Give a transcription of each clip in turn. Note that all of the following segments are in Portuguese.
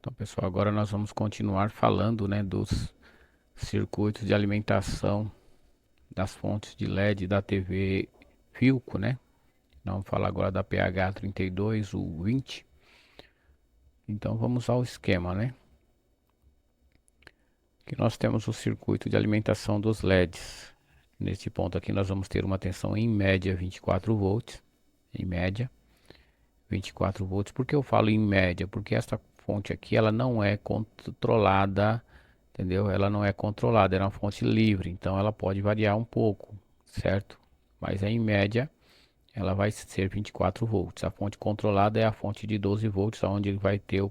Então, pessoal, agora nós vamos continuar falando, né, dos circuitos de alimentação das fontes de LED da TV Philco, né? Vamos falar agora da PH32, o 20. Então, vamos ao esquema, né? Que nós temos o circuito de alimentação dos LEDs. Neste ponto aqui nós vamos ter uma tensão em média 24 volts, em média 24 volts. Por que eu falo em média? Porque essa fonte aqui ela não é controlada, entendeu? Ela não é controlada, ela é uma fonte livre, então ela pode variar um pouco, certo? Mas em média ela vai ser 24 volts. A fonte controlada é a fonte de 12 volts, onde ele vai ter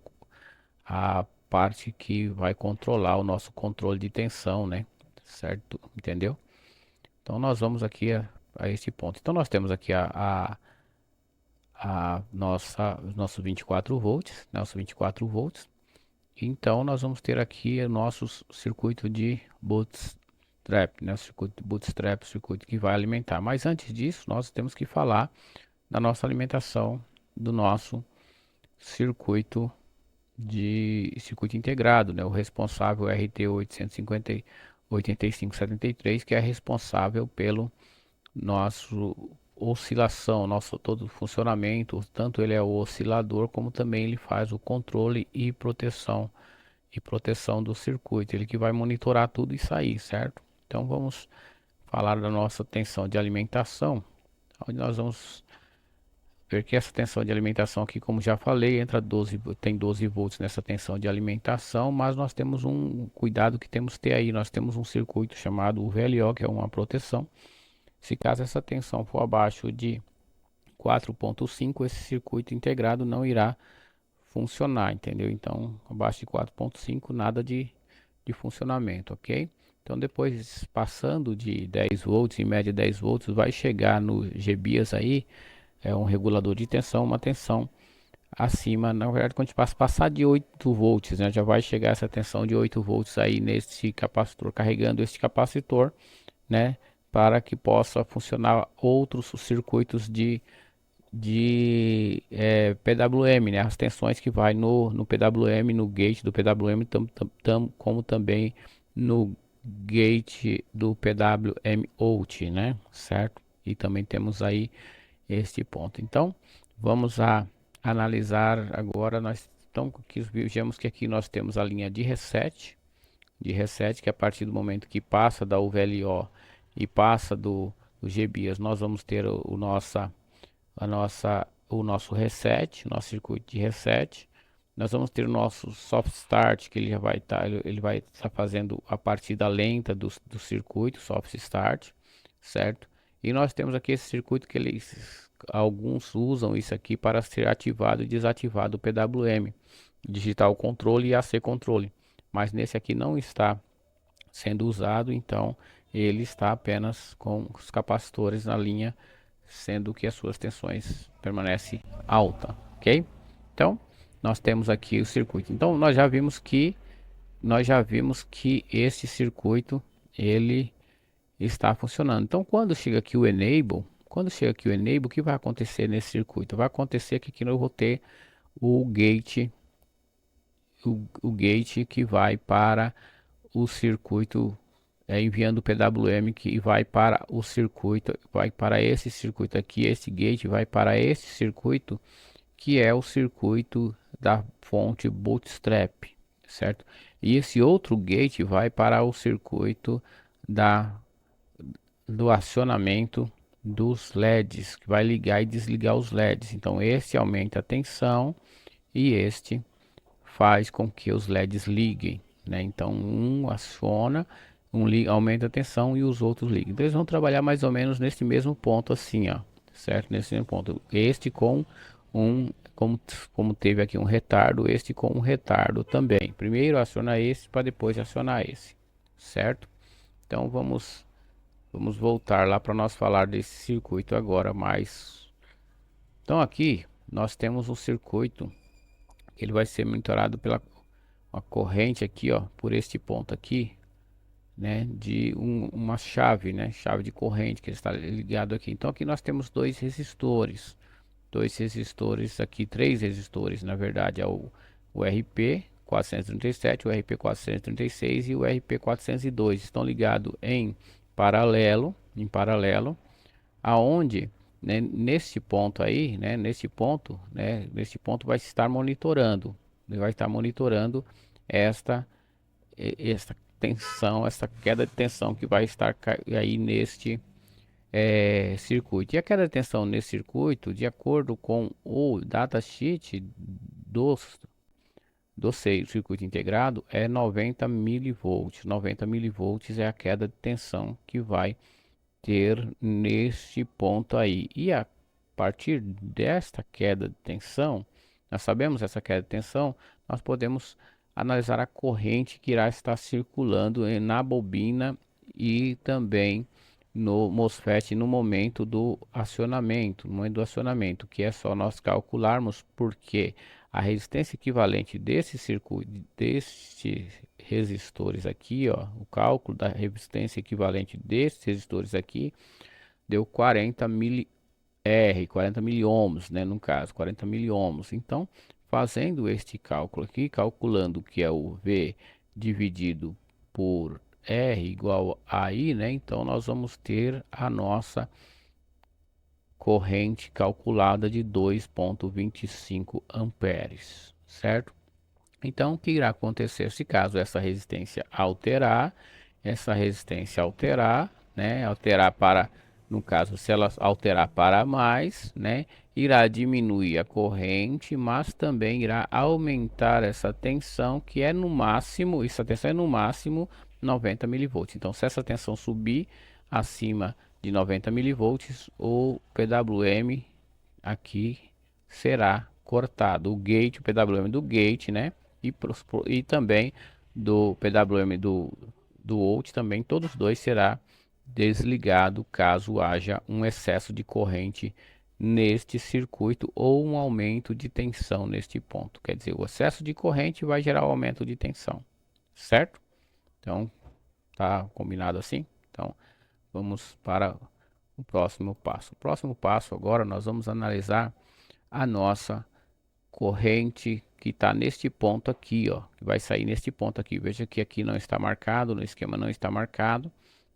a parte que vai controlar o nosso controle de tensão, né? Certo? Entendeu? Então nós vamos aqui a esse ponto. Então nós temos aqui nosso 24 volts, nosso 24 volts. Então nós vamos ter aqui o nosso circuito de bootstrap, né? O circuito de bootstrap, o circuito que vai alimentar. Mas antes disso, nós temos que falar da nossa alimentação do nosso circuito circuito integrado, né? O responsável é RT 8573, que é responsável pelo nosso oscilação, nosso todo funcionamento, tanto ele é o oscilador como também ele faz o controle e proteção do circuito, ele que vai monitorar tudo isso aí, certo? Então vamos falar da nossa tensão de alimentação, onde nós vamos ver que essa tensão de alimentação aqui, como já falei, tem 12 volts nessa tensão de alimentação, mas nós temos um cuidado que temos que ter aí, nós temos um circuito chamado VLO, que é uma proteção. Se caso essa tensão for abaixo de 4.5, esse circuito integrado não irá funcionar, entendeu? Então, abaixo de 4.5, nada de funcionamento, ok? Então, depois, passando de 10 volts, em média 10 volts, vai chegar no GBIAS aí, é um regulador de tensão, uma tensão acima, na verdade, quando a gente passar de 8 volts, né, já vai chegar essa tensão de 8 volts aí nesse capacitor, carregando este capacitor, né, para que possa funcionar outros circuitos de PWM, né? As tensões que vai no PWM, no gate do PWM, como também no gate do PWM out, né? Certo? E também temos aí este ponto. Então, vamos analisar agora. Então, vejamos que aqui nós temos a linha de reset, que a partir do momento que passa da UVLO e passa do GBIAS, nós vamos ter o nosso reset, nosso circuito de reset. Nós vamos ter o nosso soft start, que ele já vai estar, ele vai estar fazendo a partida lenta do circuito, soft start, certo? E nós temos aqui esse circuito que alguns usam isso aqui para ser ativado e desativado o PWM, digital controle e AC controle. Mas nesse aqui não está sendo usado, então ele está apenas com os capacitores na linha, sendo que as suas tensões permanecem alta, ok? Então nós temos aqui o circuito. Então nós já vimos que esse circuito ele está funcionando. Então quando chega aqui o enable, o que vai acontecer nesse circuito? Vai acontecer que aqui eu vou ter o gate, o gate que vai para o circuito, enviando o PWM que vai para o circuito, vai para esse circuito aqui, esse gate vai para esse circuito que é o circuito da fonte Bootstrap, certo? E esse outro gate vai para o circuito da do acionamento dos LEDs, que vai ligar e desligar os LEDs. Então esse aumenta a tensão e este faz com que os LEDs liguem, né? Então um aciona, aumenta a tensão e os outros ligam. Então eles vão trabalhar mais ou menos nesse mesmo ponto assim, ó, certo? Nesse mesmo ponto. Este com um, como teve aqui um retardo, este com um retardo também. Primeiro aciona esse para depois acionar esse, certo? Então vamos voltar lá para nós falar desse circuito agora mais. Então aqui nós temos um circuito, ele vai ser monitorado pela uma corrente aqui, ó, por este ponto aqui, né, de uma chave, né, chave de corrente que está ligado aqui. Então aqui nós temos dois resistores aqui, três resistores, na verdade, é o RP, 437, o RP436 e o RP402 estão ligados em paralelo, aonde, né, nesse ponto aí, né, nesse ponto vai estar monitorando esta esta tensão, essa queda de tensão que vai estar aí neste circuito. E a queda de tensão nesse circuito, de acordo com o datasheet do circuito integrado, é 90 milivolts. 90 milivolts é a queda de tensão que vai ter neste ponto aí. E a partir desta queda de tensão, nós sabemos essa queda de tensão, nós podemos analisar a corrente que irá estar circulando na bobina e também no MOSFET no momento do acionamento, que é só nós calcularmos porque a resistência equivalente desse circuito, desses resistores aqui, ó, o cálculo da resistência equivalente desses resistores aqui deu 40 R, 40 miliohms, né, no caso, 40 miliohms. Então, fazendo este cálculo aqui, calculando que é o V dividido por R igual a I, né, então nós vamos ter a nossa corrente calculada de 2,25 amperes, certo? Então, o que irá acontecer se caso essa resistência alterar, né, no caso, se ela alterar para mais, né, irá diminuir a corrente, mas também irá aumentar essa tensão, que é no máximo, essa tensão é no máximo 90 milivolts. Então, se essa tensão subir acima de 90 milivolts, o PWM aqui será cortado. O PWM do gate, né? E também do PWM do out também, todos os dois será desligado caso haja um excesso de corrente neste circuito ou um aumento de tensão neste ponto. Quer dizer, o excesso de corrente vai gerar um aumento de tensão, certo? Então, tá combinado assim? Então, vamos para o próximo passo. O próximo passo agora nós vamos analisar a nossa corrente que está neste ponto aqui, ó, que vai sair neste ponto aqui. Veja que aqui não está marcado, no esquema não está marcado,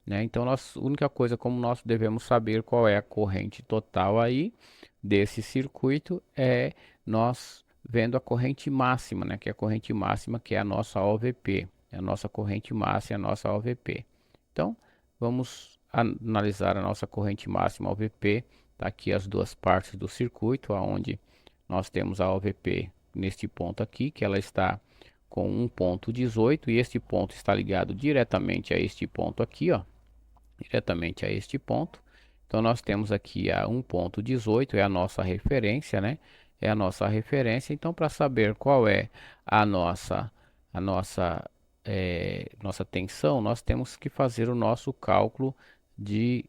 né? Então, a única coisa como nós devemos saber qual é a corrente total aí desse circuito é nós vendo a corrente máxima, né? Que é a corrente máxima, que é a nossa OVP, é a nossa corrente máxima, a nossa OVP. Então, vamos analisar a nossa corrente máxima OVP. Tá aqui as duas partes do circuito, aonde nós temos a OVP neste ponto aqui, que ela está com 1,18 e este ponto está ligado diretamente a este ponto aqui, ó, diretamente a este ponto. Então nós temos aqui a 1,18, é a nossa referência, né? É a nossa referência. Então, para saber qual é a nossa tensão, nós temos que fazer o nosso cálculo de,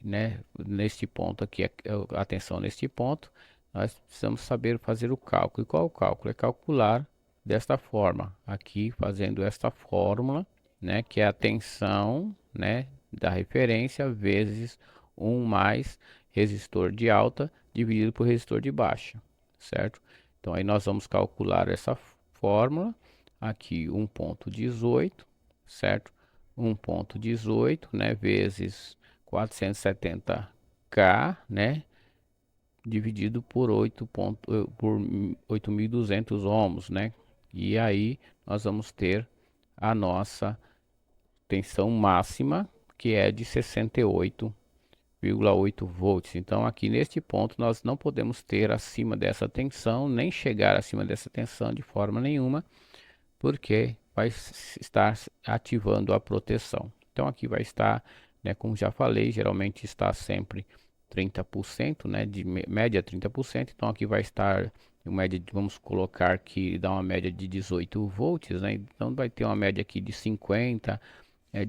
né, neste ponto aqui, a tensão neste ponto. Nós precisamos saber fazer o cálculo. E qual o cálculo? É calcular desta forma, aqui fazendo esta fórmula, né, que é a tensão, né, da referência vezes 1 mais resistor de alta dividido por resistor de baixa, certo? Então aí nós vamos calcular essa fórmula, aqui 1,18, certo? 1,18, né, vezes 470K, né, dividido por 8.200 ohms, né? E aí nós vamos ter a nossa tensão máxima, que é de 68,8 volts. Então aqui neste ponto nós não podemos ter acima dessa tensão, nem chegar acima dessa tensão de forma nenhuma, porque vai estar ativando a proteção. Então aqui vai estar, né, como já falei, geralmente está sempre 30%, né, de média 30%. Então aqui vai estar média, vamos colocar que dá uma média de 18 volts, né? Então vai ter uma média aqui de 50 a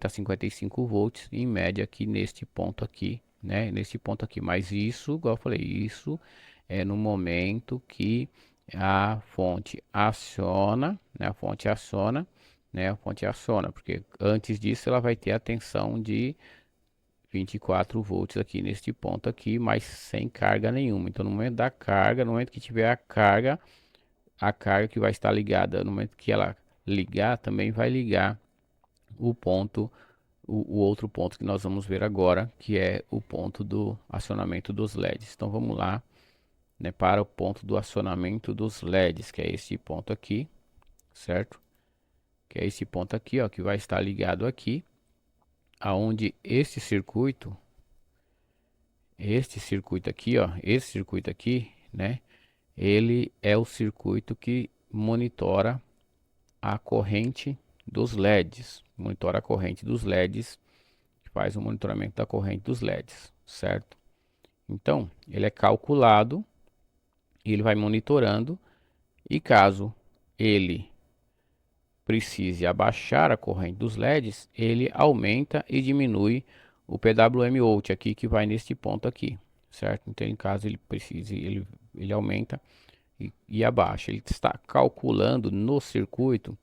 55 volts em média aqui neste ponto aqui, né? Neste ponto aqui. Mas isso, igual eu falei, isso é no momento que a fonte aciona, né? A fonte aciona, porque antes disso ela vai ter a tensão de 24 volts aqui neste ponto aqui, mas sem carga nenhuma. Então no momento da carga, no momento que tiver a carga, a carga que vai estar ligada. No momento que ela ligar, também vai ligar o ponto, o outro ponto que nós vamos ver agora, que é o ponto do acionamento dos LEDs. Então vamos lá, né, para o ponto do acionamento dos LEDs, que é esse ponto aqui, certo? Que é esse ponto aqui, ó, que vai estar ligado aqui, aonde este circuito aqui, ó, esse circuito aqui, né, ele é o circuito que monitora a corrente dos LEDs, monitora a corrente dos LEDs, faz o monitoramento da corrente dos LEDs, certo? Então, ele é calculado e ele vai monitorando, e caso ele precise abaixar a corrente dos LEDs, ele aumenta e diminui o PWM out aqui, que vai neste ponto aqui, certo? Então, em caso ele precise, ele aumenta e abaixa. Ele está calculando no circuito,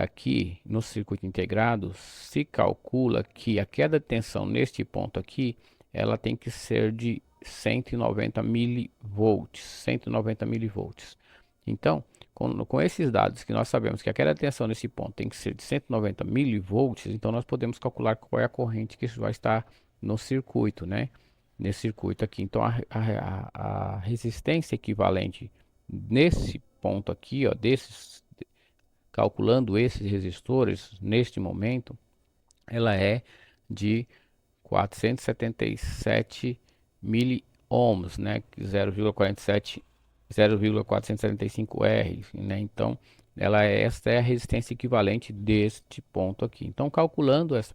aqui no circuito integrado, se calcula que a queda de tensão neste ponto aqui, ela tem que ser de 190 milivolts, 190 milivolts. Então, com esses dados que nós sabemos que a queda de tensão nesse ponto tem que ser de 190 milivolts, então nós podemos calcular qual é a corrente que vai estar no circuito, né? Nesse circuito aqui. Então, a resistência equivalente nesse ponto aqui, ó, calculando esses resistores neste momento, ela é de 477 miliohms, né? 0,47 0,475 R, né? Então, esta é a resistência equivalente deste ponto aqui. Então,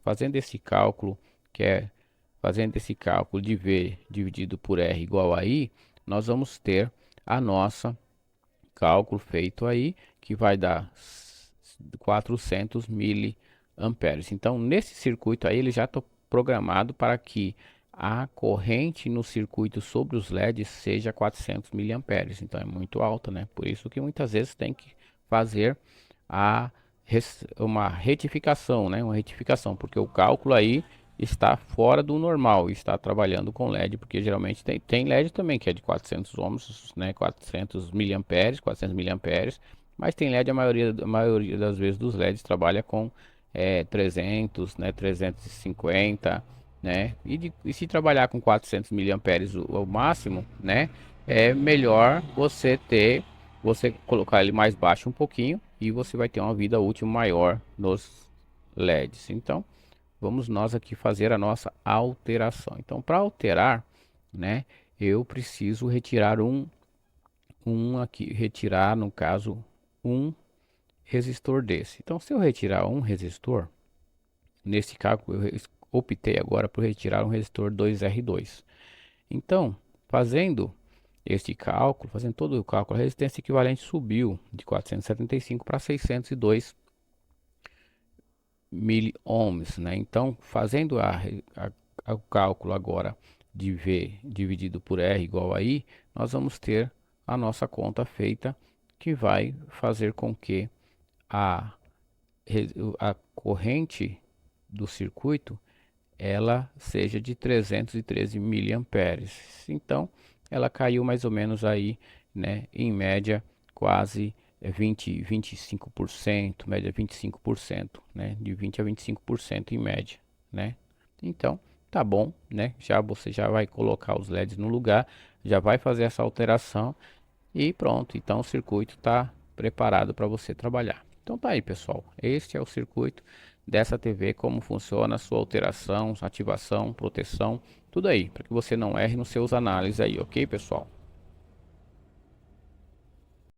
fazendo esse cálculo, que é fazendo esse cálculo de V dividido por R igual a I, nós vamos ter a nossa cálculo feito aí, que vai dar 400 miliamperes. Então, nesse circuito aí, ele já está programado para que a corrente no circuito sobre os LEDs seja 400 miliamperes. Então, é muito alta, né? Por isso que muitas vezes tem que fazer uma retificação, né? Uma retificação, porque o cálculo aí está fora do normal, está trabalhando com LED, porque geralmente tem LED também que é de 400 ohms, né, 400 miliamperes, 400 miliamperes, mas tem LED, a maioria das vezes dos LEDs trabalha com 300, né, 350, né, e se trabalhar com 400 miliamperes o máximo, né, é melhor você colocar ele mais baixo um pouquinho e você vai ter uma vida útil maior nos LEDs. Então, vamos nós aqui fazer a nossa alteração. Então, para alterar, né, eu preciso retirar retirar, no caso, um resistor desse. Então, se eu retirar um resistor, nesse cálculo eu optei agora por retirar um resistor 2R2. Então, fazendo este cálculo, fazendo todo o cálculo, a resistência equivalente subiu de 475 para 602 miliohms, né? Então, fazendo o cálculo agora de V dividido por R igual a I, nós vamos ter a nossa conta feita, que vai fazer com que a corrente do circuito ela seja de 313 miliamperes. Então, ela caiu mais ou menos aí, né, em média quase 25%, média 25%, né, de 20 a 25% em média, né? Então, tá bom, né? Você já vai colocar os LEDs no lugar, já vai fazer essa alteração e pronto. Então, o circuito está preparado para você trabalhar. Então tá aí, pessoal. Este é o circuito dessa TV, como funciona a sua alteração, ativação, proteção, tudo aí, para que você não erre nos seus análises aí, ok, pessoal?